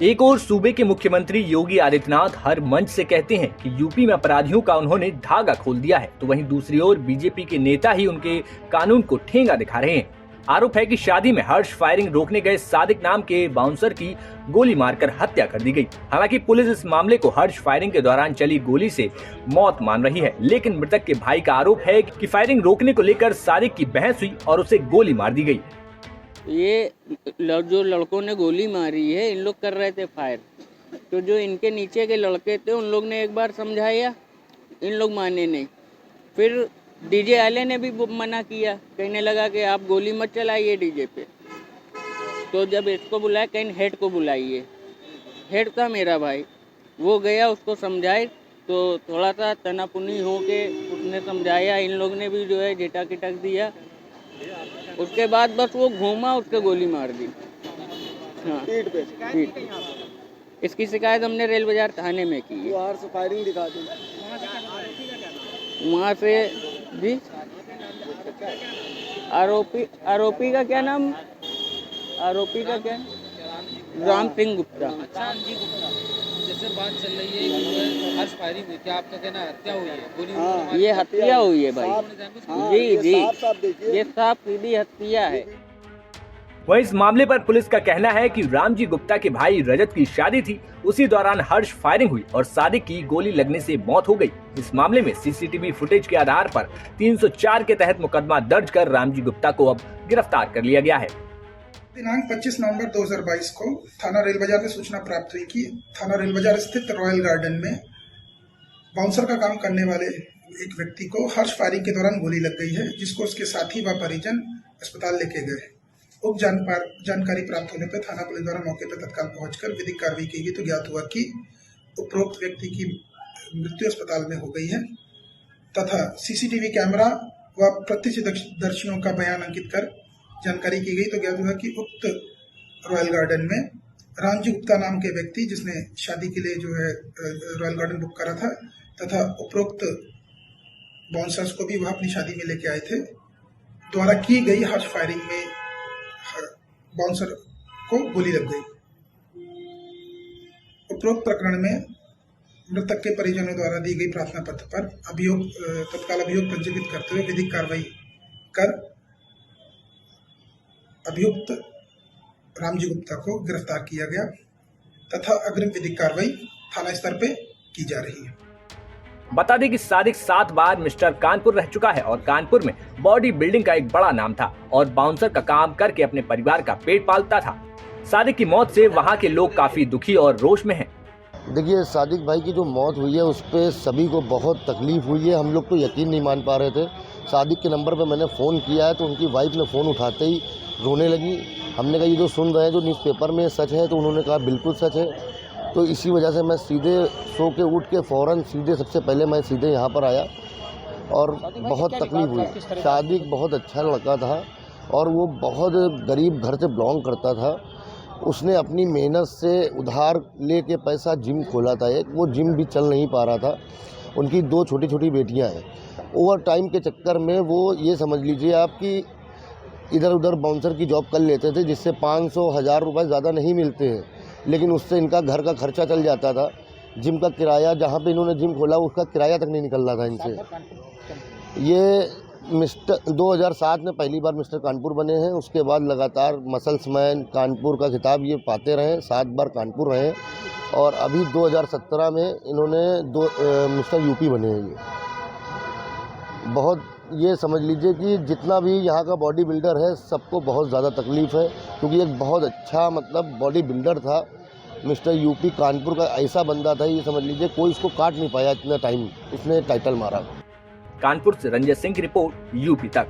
एक और सूबे के मुख्यमंत्री योगी आदित्यनाथ हर मंच से कहते हैं कि यूपी में अपराधियों का उन्होंने धागा खोल दिया है, तो वहीं दूसरी ओर बीजेपी के नेता ही उनके कानून को ठेंगा दिखा रहे हैं। आरोप है कि शादी में हर्ष फायरिंग रोकने गए सादिक नाम के बाउंसर की गोली मारकर हत्या कर दी गई। हालांकि पुलिस इस मामले को हर्ष फायरिंग के दौरान चली गोली से मौत मान रही है, लेकिन मृतक के भाई का आरोप है कि फायरिंग रोकने को लेकर सादिक की बहस हुई और उसे गोली मार दी गई। ये जो लड़कों ने गोली मारी है, इन लोग कर रहे थे फायर, तो जो इनके नीचे के लड़के थे उन लोग ने एक बार समझाया, इन लोग माने नहीं। फिर डीजे वाले ने भी मना किया, कहने लगा कि आप गोली मत चलाइए डीजे पे। तो जब इसको बुलाया, कहीं हेड को बुलाइए, हेड था मेरा भाई, वो गया, उसको समझाए तो थोड़ा सा तनापुनी हो के उसने समझाया, इन लोग ने भी जो है झिटक खिटक दिया। उसके बाद बस वो घूमा, उसको गोली मार दी। हाँ, पीठ। इसकी शिकायत हमने रेल बाजार थाने में की है। बाहर से फायरिंग दिखा दी वहाँ से जी। आरोपी का क्या नाम? आरोपी का क्या? राम सिंह गुप्ता। जैसे बात चल रही है कि हर्ष फायरिंग हुई, क्या आपका कहना है हत्या हुई है? गोली ये हत्या हुई है भाई। जी, ये साफ सीधी हत्या है। वहीं इस मामले पर पुलिस का कहना है कि रामजी गुप्ता के भाई रजत की शादी थी, उसी दौरान हर्ष फायरिंग हुई और सादिक की गोली लगने से मौत हो गई। इस मामले में सीसीटीवी फुटेज के आधार पर 304 के तहत मुकदमा दर्ज कर रामजी गुप्ता को अब गिरफ्तार कर लिया गया है। दिनांक 25 नवंबर 2022 को थाना रेल बाजार में सूचना प्राप्त हुई कि थाना रेल बाजार स्थित रॉयल गार्डन में बाउंसर का काम करने वाले एक व्यक्ति को हर्ष फायरिंग के दौरान गोली लग गई है, जिसको उसके साथी व परिजन अस्पताल लेके गए। उक्त जानकारी प्राप्त होने पर थाना पुलिस द्वारा मौके पर तत्काल पहुंचकर विधिक कार्रवाई की गई तो ज्ञात हुआ कि उपरोक्त व्यक्ति की मृत्यु अस्पताल में हो गई है तथा सीसीटीवी कैमरा व प्रत्यक्षदर्शियों का बयान अंकित कर जानकारी की गई तो ज्ञात हुआ कि उक्त रॉयल गार्डन में रामजी गुप्ता नाम के व्यक्ति, जिसने शादी के लिए जो है रॉयल गार्डन बुक करा था तथा उपरोक्त बाउंसर्स को भी वह अपनी शादी में लेके आए थे, द्वारा की गई हर्ष फायरिंग में बाउंसर को गोली लग गई। उपरोक्त प्रकरण में मृतक के परिजनों द्वारा दी गई प्रार्थना पत्र पर तत्काल अभियोग पंजीकृत करते हुए विधिक कार्रवाई कर अभियुक्त रामजी गुप्ता को गिरफ्तार किया गया तथा अग्रिम विधिक कार्रवाई थाना स्तर पे की जा रही है। बता दें कि सादिक 7 बार मिस्टर कानपुर रह चुका है और कानपुर में बॉडी बिल्डिंग का एक बड़ा नाम था और बाउंसर का काम करके अपने परिवार का पेट पालता था। सादिक की मौत से वहां के लोग काफी दुखी और रोष में हैं। देखिए, सादिक भाई की जो मौत हुई है उस पर सभी को बहुत तकलीफ हुई है। हम लोग तो यकीन नहीं मान पा रहे थे। सादिक के नंबर पर मैंने फ़ोन किया है तो उनकी वाइफ ने फ़ोन उठाते ही रोने लगी। हमने कहा ये जो सुन रहे हैं जो न्यूज़पेपर में सच है, तो उन्होंने कहा बिल्कुल सच है। तो इसी वजह से मैं सीधे सो के उठ के फ़ौरन सबसे पहले मैं सीधे यहाँ पर आया और बहुत तकलीफ हुई। सादिक बहुत अच्छा लड़का था और वो बहुत गरीब घर से बिलोंग करता था। उसने अपनी मेहनत से उधार लेके पैसा जिम खोला था एक, वो जिम भी चल नहीं पा रहा था। उनकी 2 छोटी छोटी बेटियां हैं। ओवर टाइम के चक्कर में वो ये समझ लीजिए आप कि इधर उधर बाउंसर की जॉब कर लेते थे, जिससे 500-1000 रुपये ज़्यादा नहीं मिलते हैं, लेकिन उससे इनका घर का खर्चा चल जाता था। जिम का किराया, जहाँ पे इन्होंने जिम खोला उसका किराया तक नहीं निकल रहा था इनसे। ये 2007 में पहली बार मिस्टर कानपुर बने हैं। उसके बाद लगातार मसल्समैन कानपुर का खिताब ये पाते रहे, 7 बार कानपुर रहे और अभी 2017 में इन्होंने मिस्टर यूपी बने हैं। बहुत ये समझ लीजिए कि जितना भी यहाँ का बॉडी बिल्डर है सबको बहुत ज़्यादा तकलीफ़ है, क्योंकि एक बहुत अच्छा बॉडी बिल्डर था मिस्टर यूपी कानपुर का। ऐसा बंदा था, ये समझ लीजिए कोई इसको काट नहीं पाया इतना टाइम इसने टाइटल मारा। कानपुर से रंजय सिंह की रिपोर्ट, यूपी तक।